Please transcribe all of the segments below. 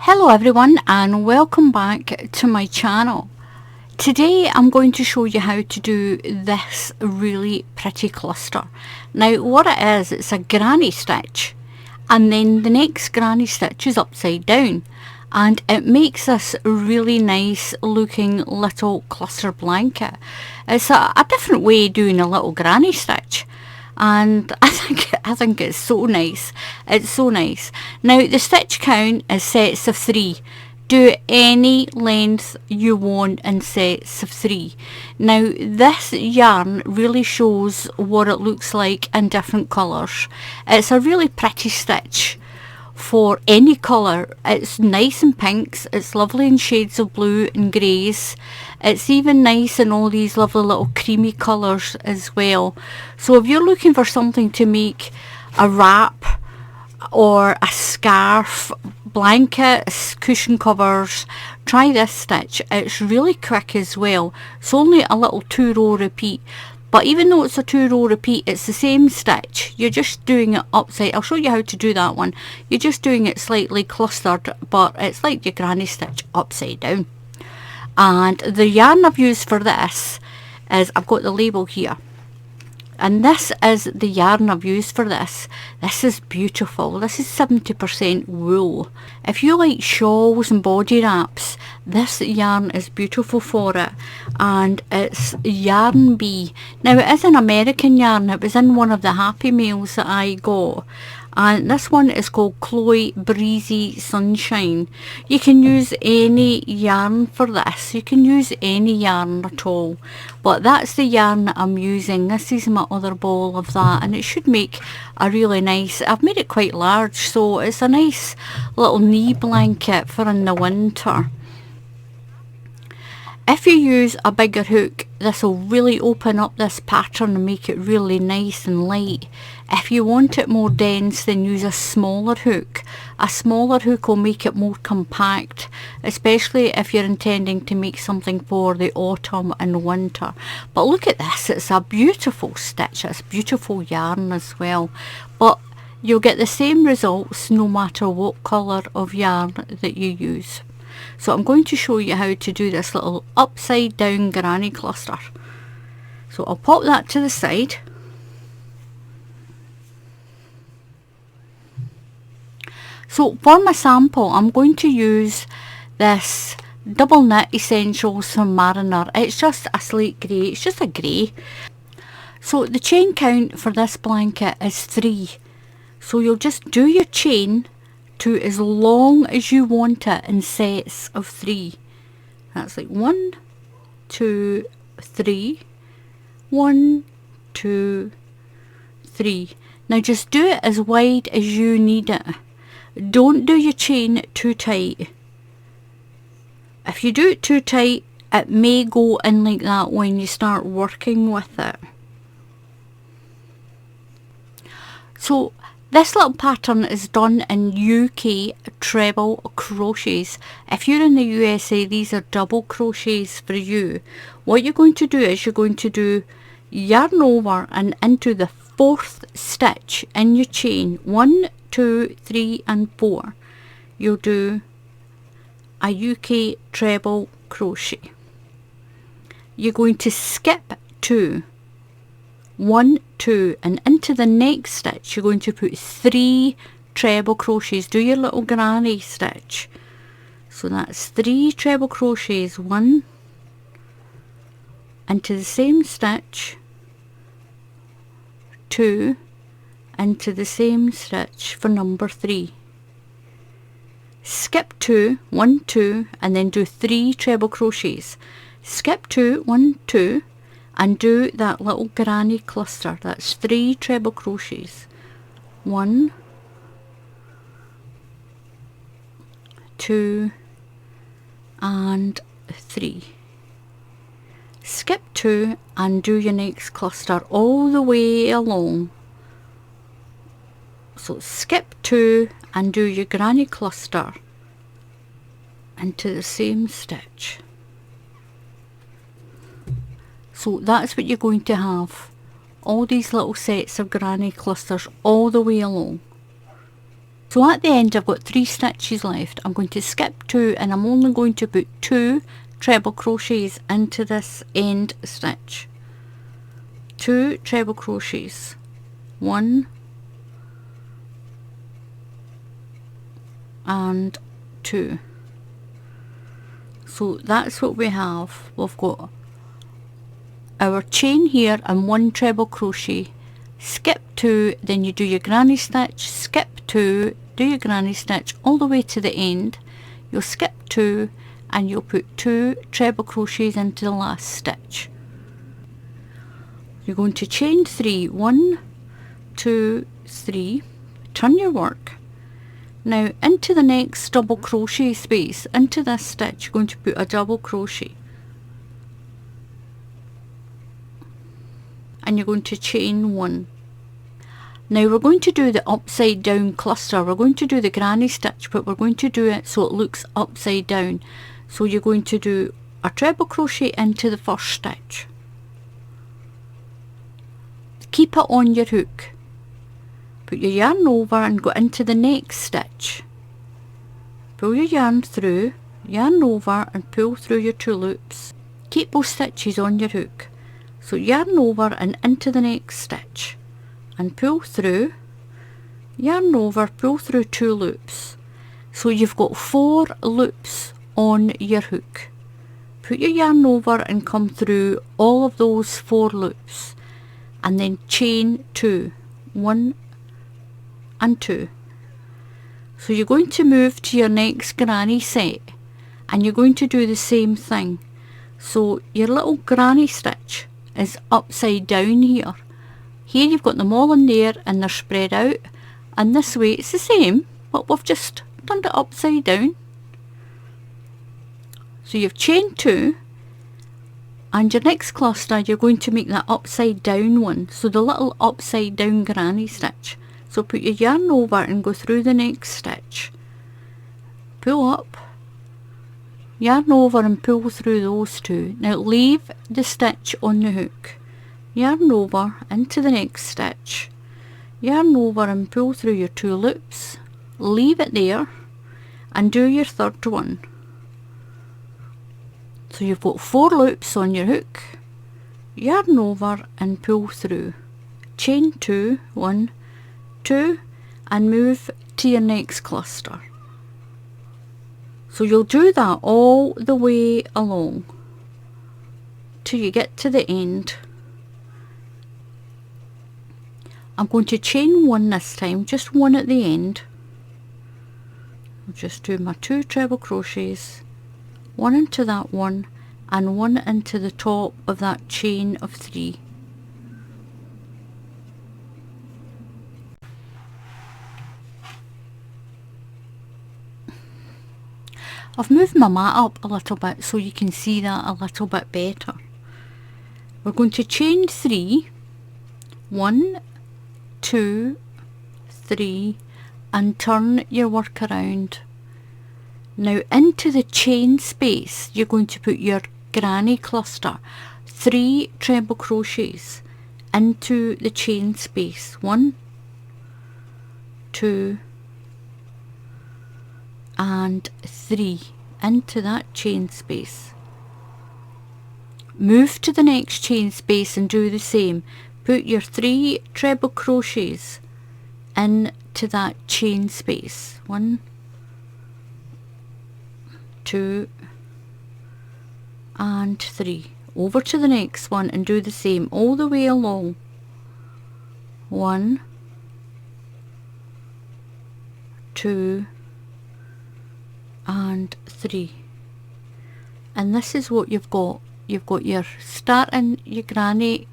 Hello everyone and welcome back to my channel. Today I'm going to show you how to do this really pretty cluster. Now what it is, it's a granny stitch and then the next granny stitch is upside down and it makes this really nice looking little cluster blanket. It's a different way of doing a little granny stitch. And I think it's so nice. It's so nice. Now the stitch count is sets of 3. Do any length you want in sets of 3. Now this yarn really shows what it looks like in different colours. It's a really pretty stitch for any colour. It's nice in pinks, it's lovely in shades of blue and greys, it's even nice in all these lovely little creamy colours as well. So if you're looking for something to make a wrap or a scarf, blankets, cushion covers, try this stitch. It's really quick as well. It's only a little 2-row repeat. But even though it's a 2-row repeat, it's the same stitch. You're just doing it upside. I'll show you how to do that one. You're just doing it slightly clustered, but it's like your granny stitch upside down. And the yarn I've used for this is, I've got the label here. And this is the yarn I've used for this. This is beautiful. This is 70% wool. If you like shawls and body wraps, this yarn is beautiful for it. And it's Yarn Bee. Now it is an American yarn. It was in one of the Happy Meals that I got. And this one is called Chloe Breezy Sunshine. You can use any yarn for this. You can use any yarn at all. But that's the yarn that I'm using. This is my other ball of that. And it should make a really nice... I've made it quite large. So it's a nice little knee blanket for in the winter. If you use a bigger hook, this will really open up this pattern and make it really nice and light. If you want it more dense, then use a smaller hook. A smaller hook will make it more compact, especially if you're intending to make something for the autumn and winter. But look at this, it's a beautiful stitch, it's beautiful yarn as well. But you'll get the same results no matter what colour of yarn that you use. So I'm going to show you how to do this little upside down granny cluster. So I'll pop that to the side. So for my sample, I'm going to use this double knit Essentials from Mariner. It's just a slate grey, it's just a grey. So the chain count for this blanket is 3. So you'll just do your chain to as long as you want it in sets of 3. That's like 1, 2, 3, 1, 2, 3. Now just do it as wide as you need it. Don't do your chain too tight. If you do it too tight, it may go in like that when you start working with it. So this little pattern is done in UK treble crochets. If you're in the USA, these are double crochets for you. What you're going to do is you're going to do yarn over and into the 4th stitch in your chain. 1, 2, 3 and 4. You'll do a UK treble crochet. You're going to skip 2. 1, 2 and into the next stitch you're going to put 3 treble crochets. Do your little granny stitch. So that's 3 treble crochets. 1 into the same stitch, 2 into the same stitch for number 3. Skip 2, 1, 2 and then do 3 treble crochets. Skip 2, 1, 2 and do that little granny cluster. That's 3 treble crochets. 1, 2 and 3. Skip 2 and do your next cluster all the way along. So skip 2 and do your granny cluster into the same stitch. So that's what you're going to have. All these little sets of granny clusters all the way along. So at the end I've got 3 stitches left. I'm going to skip 2 and I'm only going to put 2 treble crochets into this end stitch. 2 treble crochets, 1 and 2. So that's what we have. We've got our chain here and 1 treble crochet, skip 2, then you do your granny stitch, skip 2, do your granny stitch all the way to the end, you'll skip 2 and you'll put 2 treble crochets into the last stitch. You're going to chain 3, 1, 2, 3, turn your work. Now into the next double crochet space, into this stitch, you're going to put a double crochet. And you're going to chain 1. Now we're going to do the upside down cluster. We're going to do the granny stitch, but we're going to do it so it looks upside down. So you're going to do a treble crochet into the first stitch. Keep it on your hook. Put your yarn over and go into the next stitch. Pull your yarn through, yarn over and pull through your 2 loops. Keep both stitches on your hook. So yarn over and into the next stitch and pull through, yarn over, pull through 2 loops. So you've got 4 loops on your hook. Put your yarn over and come through all of those 4 loops and then chain 2, 1 and 2. So you're going to move to your next granny set and you're going to do the same thing. So your little granny stitch is upside down here. Here you've got them all in there and they're spread out, and this way it's the same, but we've just turned it upside down. So you've chained 2 and your next cluster you're going to make that upside down one, so the little upside down granny stitch. So put your yarn over and go through the next stitch, pull up, yarn over and pull through those 2. Now leave the stitch on the hook, yarn over into the next stitch, yarn over and pull through your 2 loops, leave it there and do your 3rd one. So you've got 4 loops on your hook, yarn over and pull through, chain 2, 1, 2 and move to your next cluster. So you'll do that all the way along till you get to the end. I'm going to chain 1 this time, just 1 at the end. I'll just do my 2 treble crochets, 1 into that one and 1 into the top of that chain of 3. I've moved my mat up a little bit so you can see that a little bit better. We're going to chain 3, 1, 2, 3 and turn your work around. Now into the chain space you're going to put your granny cluster, 3 treble crochets into the chain space, 1, 2 and 3 into that chain space. Move to the next chain space and do the same. Put your 3 treble crochets into that chain space, 1, 2 and 3. Over to the next one and do the same all the way along, 1, 2 and 3. And this is what you've got. You've got your starting your granny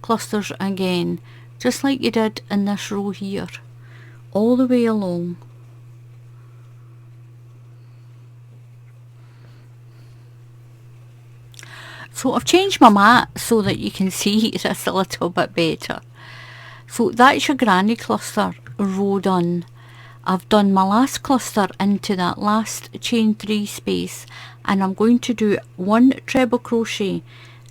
clusters again, just like you did in this row here, all the way along. So I've changed my mat so that you can see this a little bit better. So that's your granny cluster row done. I've done my last cluster into that last chain 3 space, and I'm going to do 1 treble crochet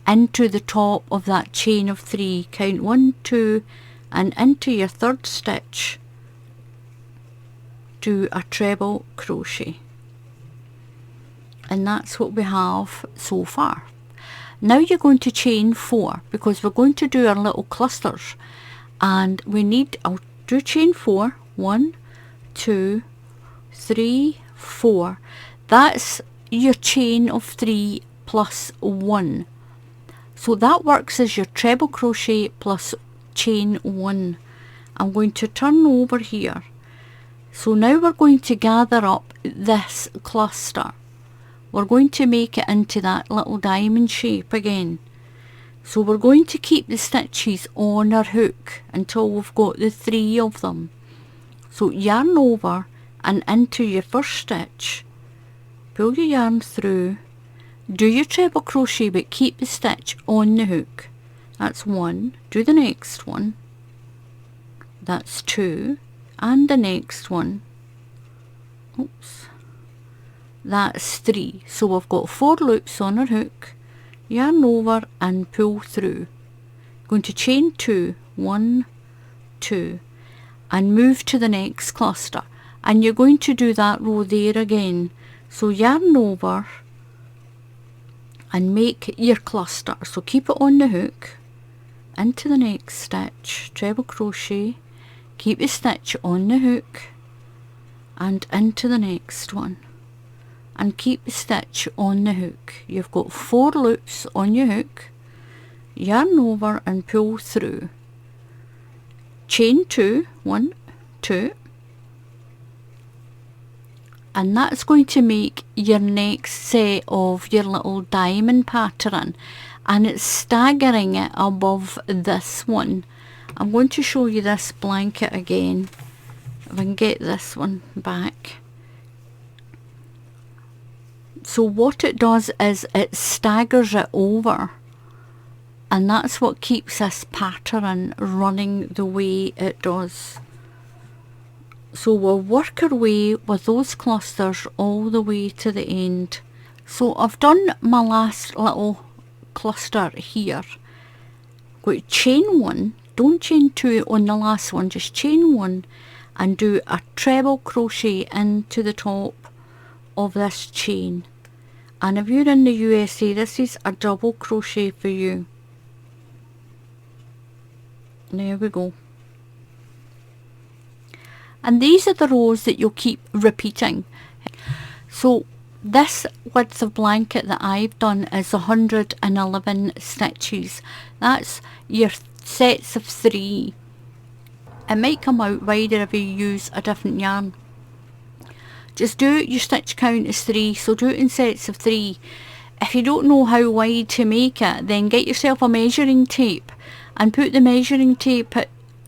into the top of that chain of 3. Count 1, 2 and into your 3rd stitch. do a treble crochet, and that's what we have so far. Now you're going to chain 4 because we're going to do our little clusters, and we need, I'll do chain 4, 1, 2, 3, 4. That's your chain of 3 plus 1. So that works as your treble crochet plus chain 1. I'm going to turn over here. So now we're going to gather up this cluster. We're going to make it into that little diamond shape again. So we're going to keep the stitches on our hook until we've got the 3 of them. So yarn over and into your first stitch, pull your yarn through, do your treble crochet but keep the stitch on the hook. That's 1. Do the next one. That's 2. And the next one. Oops. That's 3. So we've got 4 loops on our hook, yarn over and pull through. Going to chain 2, 1, 2, and move to the next cluster. And you're going to do that row there again. So yarn over and make your cluster. So keep it on the hook, into the next stitch, treble crochet, keep the stitch on the hook, and into the next one. And keep the stitch on the hook. You've got 4 loops on your hook, yarn over and pull through. Chain 2, 1, 2, and that's going to make your next set of your little diamond pattern, and it's staggering it above this one. I'm going to show you this blanket again, if I can get this one back. So what it does is it staggers it over, and that's what keeps this pattern running the way it does. So we'll work our way with those clusters all the way to the end. So I've done my last little cluster here. Go to chain 1, don't chain 2 on the last one, just chain 1 and do a treble crochet into the top of this chain. And if you're in the USA, this is a double crochet for you. There we go. And these are the rows that you'll keep repeating. So this width of blanket that I've done is 111 stitches. That's your sets of 3. It might come out wider if you use a different yarn. Just do your stitch count as 3, so do it in sets of 3. If you don't know how wide to make it, then get yourself a measuring tape and put the measuring tape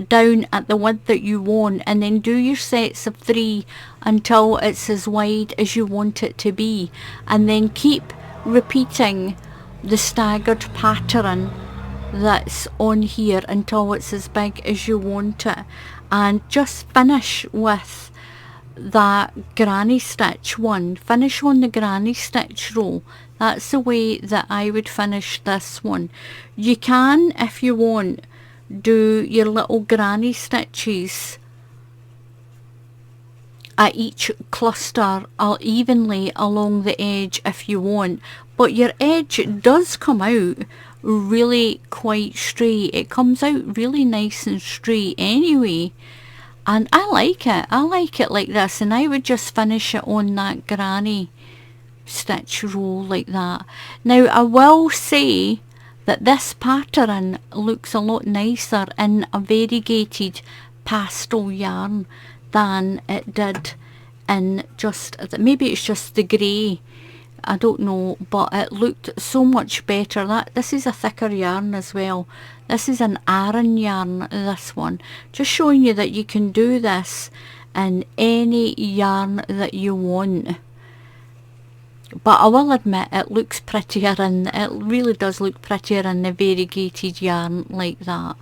down at the width that you want, and then do your sets of 3 until it's as wide as you want it to be, and then keep repeating the staggered pattern that's on here until it's as big as you want it, and just finish with that granny stitch one. Finish on the granny stitch row. That's the way that I would finish this one. You can, if you want, do your little granny stitches at each cluster evenly along the edge if you want, but your edge does come out really quite straight. It comes out really nice and straight anyway, and I like it like this, and I would just finish it on that granny stitch row like that. Now I will say that this pattern looks a lot nicer in a variegated pastel yarn than it did in just, maybe it's just the grey, I don't know, but it looked so much better. This is a thicker yarn as well. This is an Aran yarn, this one. Just showing you that you can do this in any yarn that you want. But I will admit it looks prettier, and it really does look prettier in the variegated yarn like that.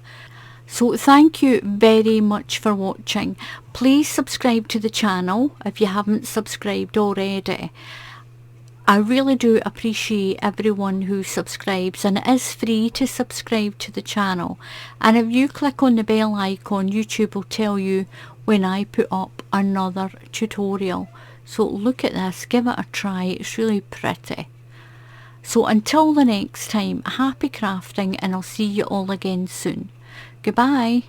So thank you very much for watching. Please subscribe to the channel if you haven't subscribed already. I really do appreciate everyone who subscribes, and it is free to subscribe to the channel. And if you click on the bell icon, YouTube will tell you when I put up another tutorial. So look at this, give it a try, it's really pretty. So until the next time, happy crafting, and I'll see you all again soon. Goodbye.